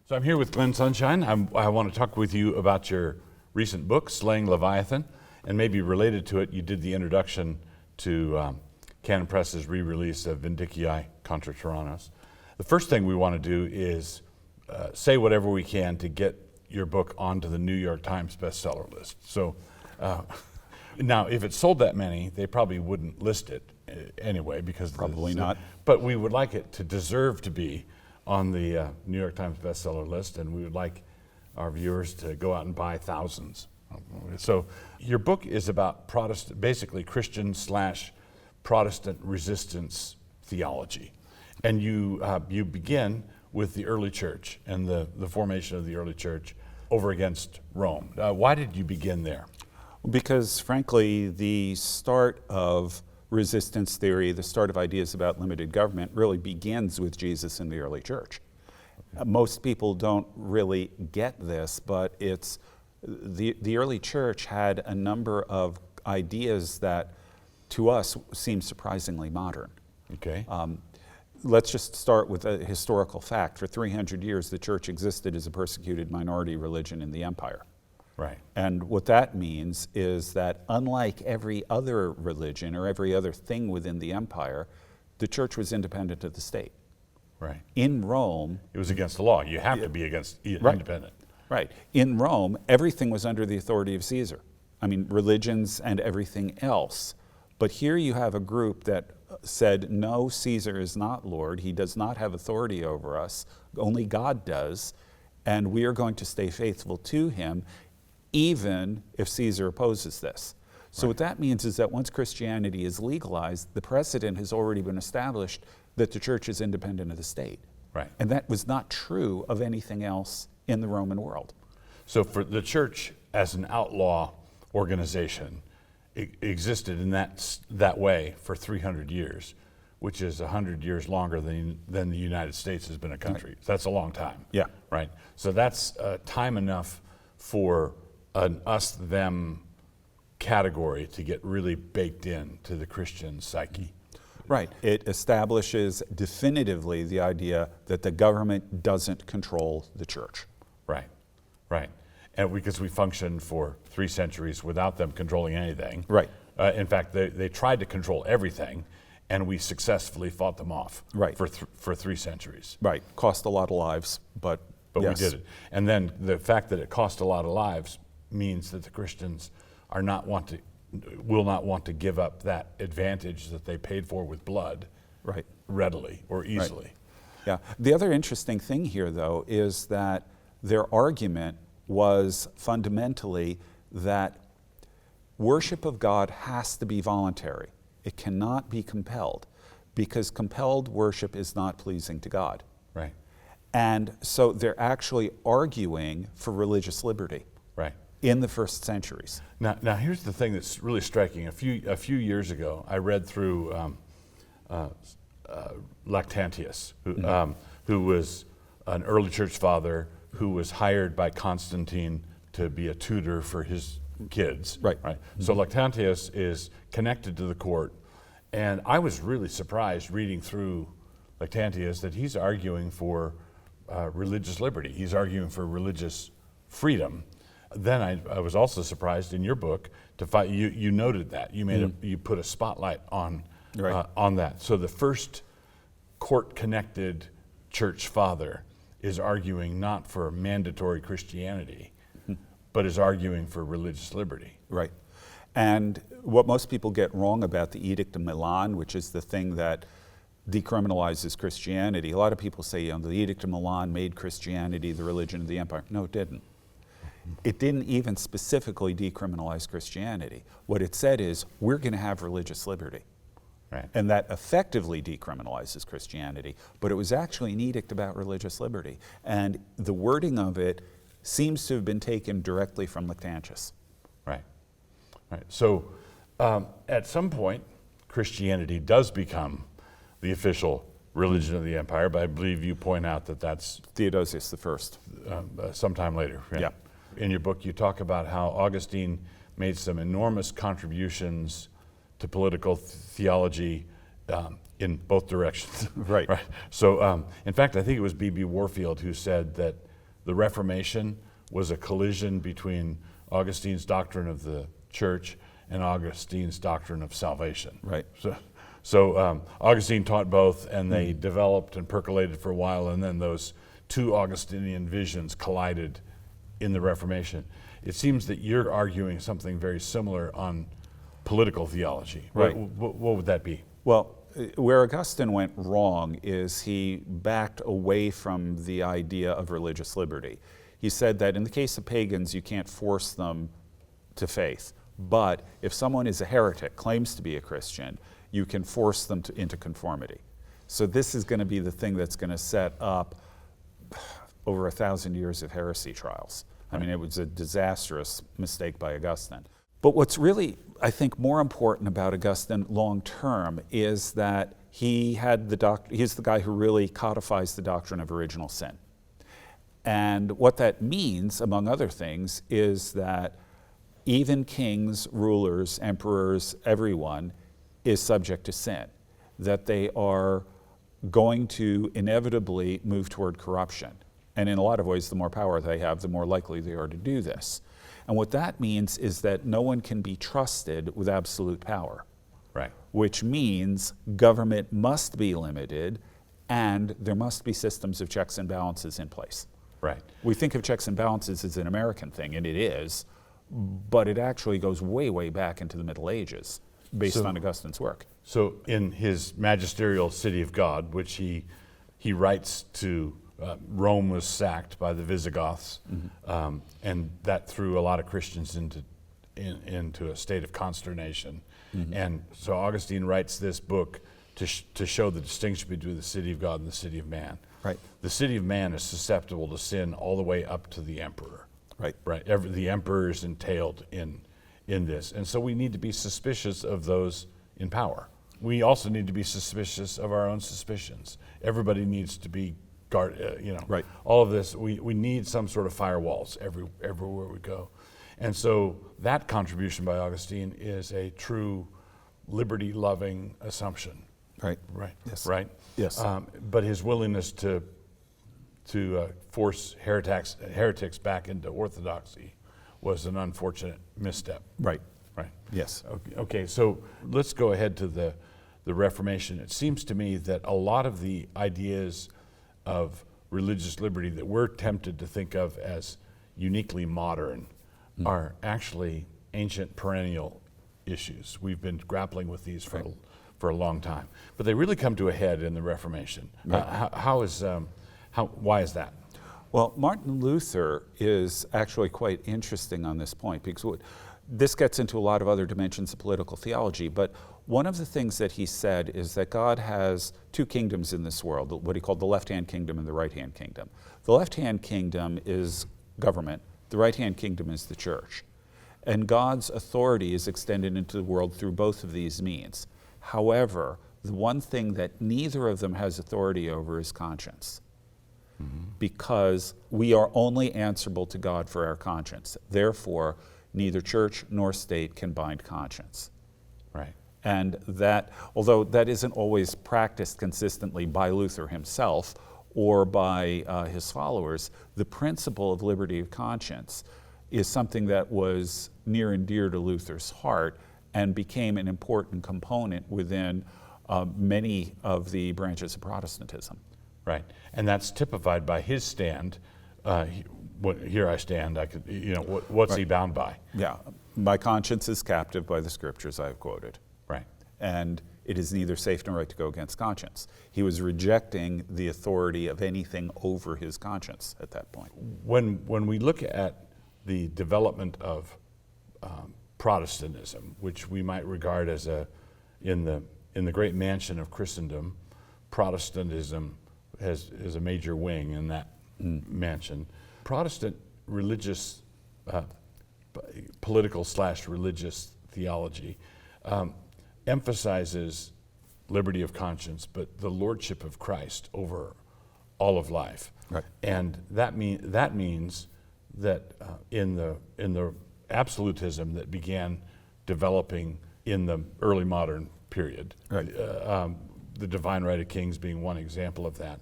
So I'm here with Glenn Sunshine. I want to talk with you about your recent book, Slaying Leviathan, and maybe related to it, you did the introduction to Canon Press's re-release of Vindicii contra Tyrannos. The first thing we want to do is say whatever we can to get your book onto the New York Times bestseller list. So now, if it sold that many, they probably wouldn't list it anyway, because probably not. But we would like it to deserve to be on the New York Times bestseller list, and we would like our viewers to go out and buy thousands. So your book is about Protestant, basically Christian/Protestant resistance theology, and you begin with the early church and the formation of the early church over against Rome. Why did you begin there? Because frankly, the start of resistance theory, the start of ideas about limited government, really begins with Jesus in the early church. Most people don't really get this, but it's the early church had a number of ideas that to us seem surprisingly modern. Okay. Let's just start with a historical fact. For 300 years, the church existed as a persecuted minority religion in the empire. Right. And what that means is that unlike every other religion or every other thing within the empire, the church was independent of the state. Right. In Rome... It was against the law. You have to be independent. Right. In Rome, everything was under the authority of Caesar. I mean, religions and everything else. But here you have a group that said, no, Caesar is not Lord. He does not have authority over us. Only God does. And we are going to stay faithful to him, even if Caesar opposes this. So what that means is that once Christianity is legalized, the precedent has already been established that the church is independent of the state. Right. And that was not true of anything else in the Roman world. So for the church as an outlaw organization, it existed in that way for 300 years, which is 100 years longer than the United States has been a country. Right. So that's a long time. Yeah. Right. So that's time enough for an us-them category to get really baked into the Christian psyche. Right. It establishes definitively the idea that the government doesn't control the church. Right, right. And because we functioned for 3 centuries without them controlling anything. Right. In fact, they tried to control everything, and we successfully fought them off. Right. For 3 centuries. Right. Cost a lot of lives, but yes. We did it. And then the fact that it cost a lot of lives means that the Christians will not want to give up that advantage that they paid for with blood. Right. Readily or easily. Right. Yeah. The other interesting thing here, though, is that their argument was fundamentally that worship of God has to be voluntary. It cannot be compelled, because compelled worship is not pleasing to God. Right. And so they're actually arguing for religious liberty. Right. In the first centuries. Now here's the thing that's really striking. A few years ago, I read through Lactantius, who was an early church father who was hired by Constantine to be a tutor for his kids. Right. Right. So Lactantius is connected to the court, and I was really surprised reading through Lactantius that he's arguing for religious liberty. He's arguing for religious freedom. Then I was also surprised in your book to find you noted that you made you put a spotlight on that. So the first court-connected church father is arguing not for mandatory Christianity, but is arguing for religious liberty. Right. And what most people get wrong about the Edict of Milan, which is the thing that decriminalizes Christianity, a lot of people say, the Edict of Milan made Christianity the religion of the empire. No, it didn't. It didn't even specifically decriminalize Christianity. What it said is, we're going to have religious liberty. Right. And that effectively decriminalizes Christianity, but it was actually an edict about religious liberty. And the wording of it seems to have been taken directly from Lactantius. Right. Right. So at some point, Christianity does become the official religion of the empire, but I believe you point out that that's Theodosius I. Sometime later. Right? Yeah. In your book, you talk about how Augustine made some enormous contributions to political theology in both directions. Right. Right. So, in fact, I think it was B.B. Warfield who said that the Reformation was a collision between Augustine's doctrine of the church and Augustine's doctrine of salvation. Right. So Augustine taught both, and they developed and percolated for a while, and then those two Augustinian visions collided in the Reformation. It seems that you're arguing something very similar on political theology. Right. What would that be? Well, where Augustine went wrong is he backed away from the idea of religious liberty. He said that in the case of pagans, you can't force them to faith. But if someone is a heretic, claims to be a Christian, you can force them into conformity. So this is going to be the thing that's going to set up over 1,000 years of heresy trials. I mean, it was a disastrous mistake by Augustine. But what's really, I think, more important about Augustine long term is that he's the guy who really codifies the doctrine of original sin. And what that means, among other things, is that even kings, rulers, emperors, everyone is subject to sin, that they are going to inevitably move toward corruption. And in a lot of ways, the more power they have, the more likely they are to do this. And what that means is that no one can be trusted with absolute power. Right. Which means government must be limited and there must be systems of checks and balances in place. Right. We think of checks and balances as an American thing, and it is, but it actually goes way, way back into the Middle Ages based on Augustine's work. So in his magisterial City of God, which he writes to, Rome was sacked by the Visigoths, and that threw a lot of Christians into a state of consternation. And so Augustine writes this book to show the distinction between the city of God and the city of man. Right. The city of man is susceptible to sin all the way up to the emperor. Right. Right. The emperor is entailed in this. And so we need to be suspicious of those in power. We also need to be suspicious of our own suspicions. Everybody needs to be Right. All of this, we need some sort of firewalls everywhere we go. And so that contribution by Augustine is a true liberty-loving assumption. Right. Right. Yes. Right. Yes. But his willingness to force heretics back into orthodoxy was an unfortunate misstep. Right. Right. Yes. Okay. So let's go ahead to the Reformation. It seems to me that a lot of the ideas of religious liberty that we're tempted to think of as uniquely modern are actually ancient perennial issues. We've been grappling with these for a long time, but they really come to a head in the Reformation. Right. Why is that? Well, Martin Luther is actually quite interesting on this point because this gets into a lot of other dimensions of political theology, but one of the things that he said is that God has two kingdoms in this world, what he called the left-hand kingdom and the right-hand kingdom. The left-hand kingdom is government, the right-hand kingdom is the church. And God's authority is extended into the world through both of these means. However, the one thing that neither of them has authority over is conscience. Because we are only answerable to God for our conscience. Therefore, neither church nor state can bind conscience. Right. And that, although that isn't always practiced consistently by Luther himself or by his followers, the principle of liberty of conscience is something that was near and dear to Luther's heart and became an important component within many of the branches of Protestantism. Right, and that's typified by his stand. Here I stand. I could, what's Right. he bound by? Yeah, my conscience is captive by the scriptures I have quoted. Right. And it is neither safe nor right to go against conscience. He was rejecting the authority of anything over his conscience at that point. When we look at the development of Protestantism, which we might regard as in the great mansion of Christendom, Protestantism is a major wing in that mansion. Protestant religious, political/religious theology emphasizes liberty of conscience, but the lordship of Christ over all of life. Right. And that means that in the absolutism that began developing in the early modern period, Right. The divine right of kings being one example of that,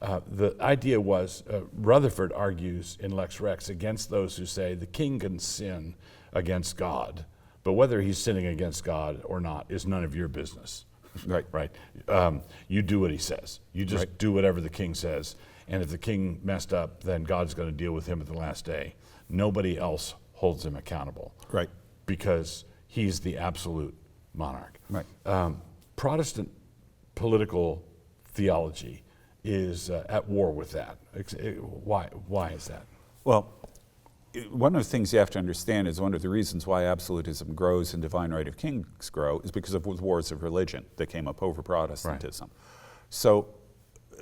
The idea was, Rutherford argues in Lex Rex against those who say the king can sin against God, but whether he's sinning against God or not is none of your business. Right. Right. You do what he says. You just do whatever the king says. And if the king messed up, then God's going to deal with him at the last day. Nobody else holds him accountable. Right. Because he's the absolute monarch. Right. Protestant political theology is at war with that. Why is that? Well, one of the things you have to understand is one of the reasons why absolutism grows and divine right of kings grow is because of wars of religion that came up over Protestantism. Right. So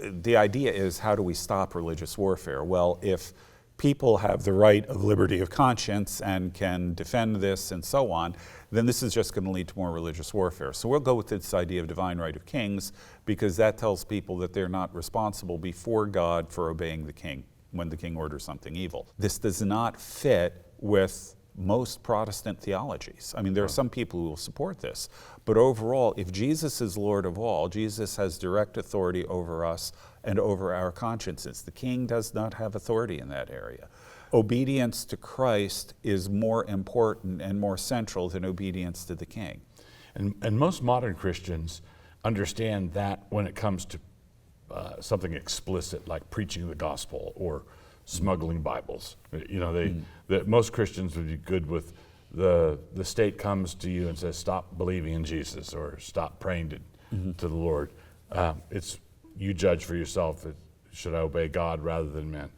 the idea is, how do we stop religious warfare? Well, if people have the right of liberty of conscience and can defend this and so on, then this is just going to lead to more religious warfare. So we'll go with this idea of divine right of kings, because that tells people that they're not responsible before God for obeying the king when the king orders something evil. This does not fit with most Protestant theologies. I mean, there are some people who will support this, but overall, if Jesus is Lord of all, Jesus has direct authority over us and over our consciences. The king does not have authority in that area. Obedience to Christ is more important and more central than obedience to the king. And most modern Christians understand that when it comes to something explicit like preaching the gospel or smuggling Bibles. You know, most Christians would be good with the state comes to you and says, stop believing in Jesus or stop praying to the Lord. It's you judge for yourself, should I obey God rather than men?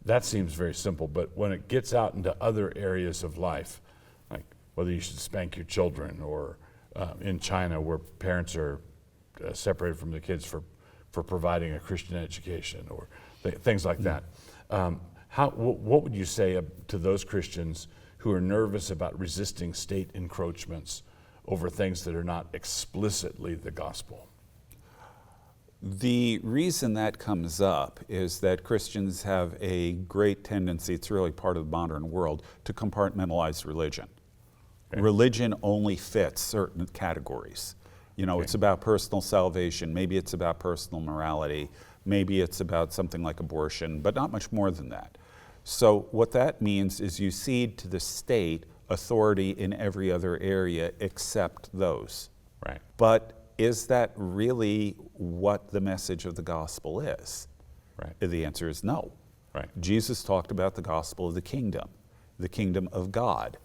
That seems very simple, but when it gets out into other areas of life, like whether you should spank your children, or in China where parents are separated from the kids for providing a Christian education, or things like that. What would you say to those Christians who are nervous about resisting state encroachments over things that are not explicitly the gospel? The reason that comes up is that Christians have a great tendency, it's really part of the modern world, to compartmentalize religion. Okay. Religion only fits certain categories. You know, it's about personal salvation, maybe it's about personal morality, maybe it's about something like abortion, but not much more than that. So what that means is you cede to the state authority in every other area except those. Right. But is that really what the message of the gospel is? Right. The answer is no. Right. Jesus talked about the gospel of the kingdom of God.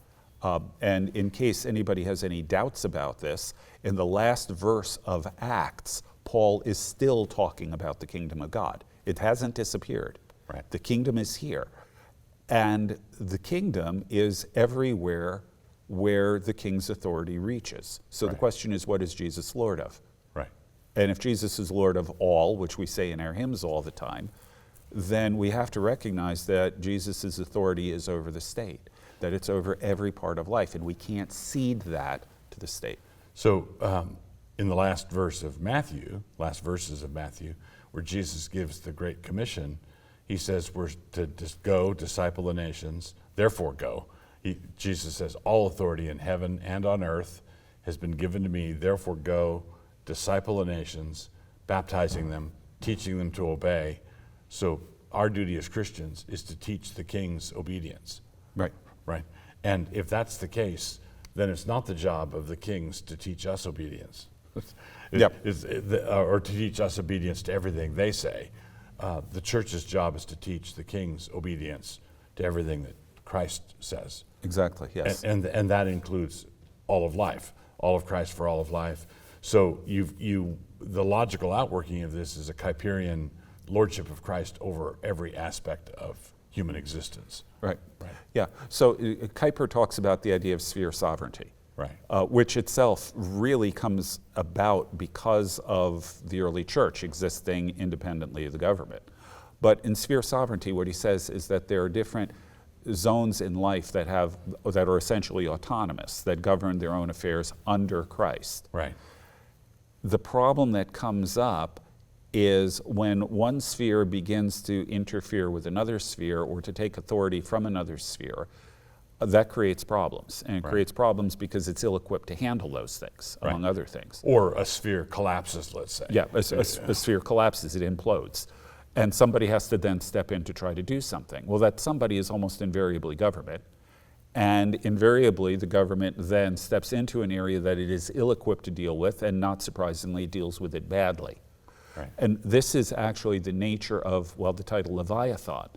And in case anybody has any doubts about this, in the last verse of Acts, Paul is still talking about the kingdom of God. It hasn't disappeared. Right. The kingdom is here. And the kingdom is everywhere where the king's authority reaches. So the question is, what is Jesus Lord of? Right. And if Jesus is Lord of all, which we say in our hymns all the time, then we have to recognize that Jesus' authority is over the state, that it's over every part of life, and we can't cede that to the state. So in the last verses of Matthew, where Jesus gives the Great Commission, he says we're to just go, disciple the nations, therefore go. Jesus says, all authority in heaven and on earth has been given to me, therefore go, disciple the nations, baptizing them, teaching them to obey. So our duty as Christians is to teach the king's obedience. Right. Right. And if that's the case, then it's not the job of the kings to teach us obedience. Or to teach us obedience to everything they say. The church's job is to teach the king's obedience to everything that Christ says. Exactly, yes. And that includes all of life, all of Christ for all of life. So the logical outworking of this is a Kuyperian lordship of Christ over every aspect of human existence. Right. Yeah. So Kuyper talks about the idea of sphere sovereignty, right? Which itself really comes about because of the early church existing independently of the government. But in sphere sovereignty, what he says is that there are different zones in life that are essentially autonomous, that govern their own affairs under Christ. Right. The problem that comes up is when one sphere begins to interfere with another sphere or to take authority from another sphere, that creates problems. And it creates problems because it's ill-equipped to handle those things, among other things. Or a sphere collapses, let's say. Yeah, a sphere collapses, it implodes. And somebody has to then step in to try to do something. Well, that somebody is almost invariably government. And invariably, the government then steps into an area that it is ill-equipped to deal with, and not surprisingly, deals with it badly. Right. And this is actually the nature of, well, the title Leviathan.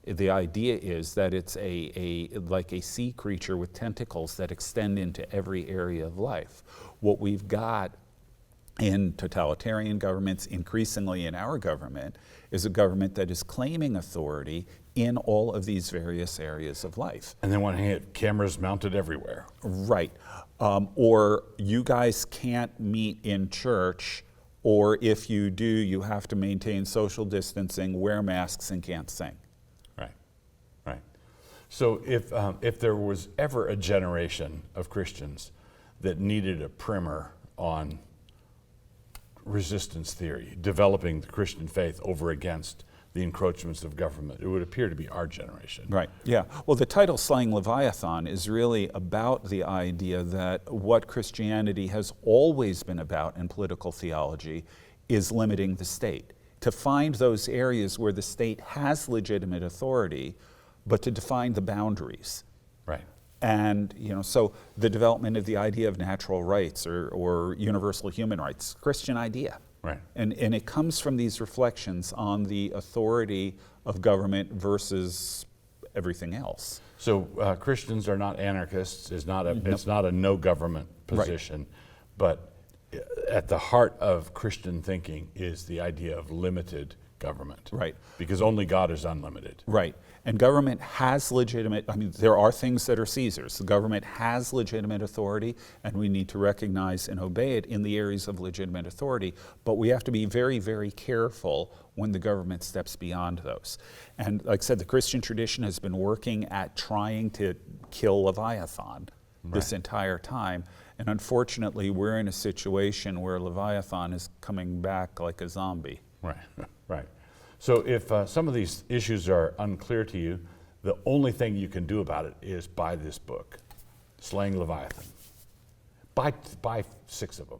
The idea is that it's like a sea creature with tentacles that extend into every area of life. What we've got in totalitarian governments, increasingly in our government, is a government that is claiming authority in all of these various areas of life. And they want to have cameras mounted everywhere. Right. Or you guys can't meet in church, or if you do, you have to maintain social distancing, wear masks, and can't sing. Right, right. So if there was ever a generation of Christians that needed a primer on resistance theory, developing the Christian faith over against the encroachments of government, it would appear to be our generation. Right, yeah. Well, the title Slaying Leviathan is really about the idea that what Christianity has always been about in political theology is limiting the state. To find those areas where the state has legitimate authority, but to define the boundaries. Right. And so the development of the idea of natural rights or universal human rights, Christian idea. Right. And it comes from these reflections on the authority of government versus everything else. So Christians are not anarchists. It's not a no government position, but at the heart of Christian thinking is the idea of limited government. Right. Because only God is unlimited. Right. And government has legitimate, there are things that are Caesar's. The government has legitimate authority, and we need to recognize and obey it in the areas of legitimate authority, but we have to be very, very careful when the government steps beyond those. And like I said, the Christian tradition has been working at trying to kill Leviathan this entire time, and unfortunately we're in a situation where Leviathan is coming back like a zombie. Right, right. So if some of these issues are unclear to you, the only thing you can do about it is buy this book, Slaying Leviathan. Buy 6 of them.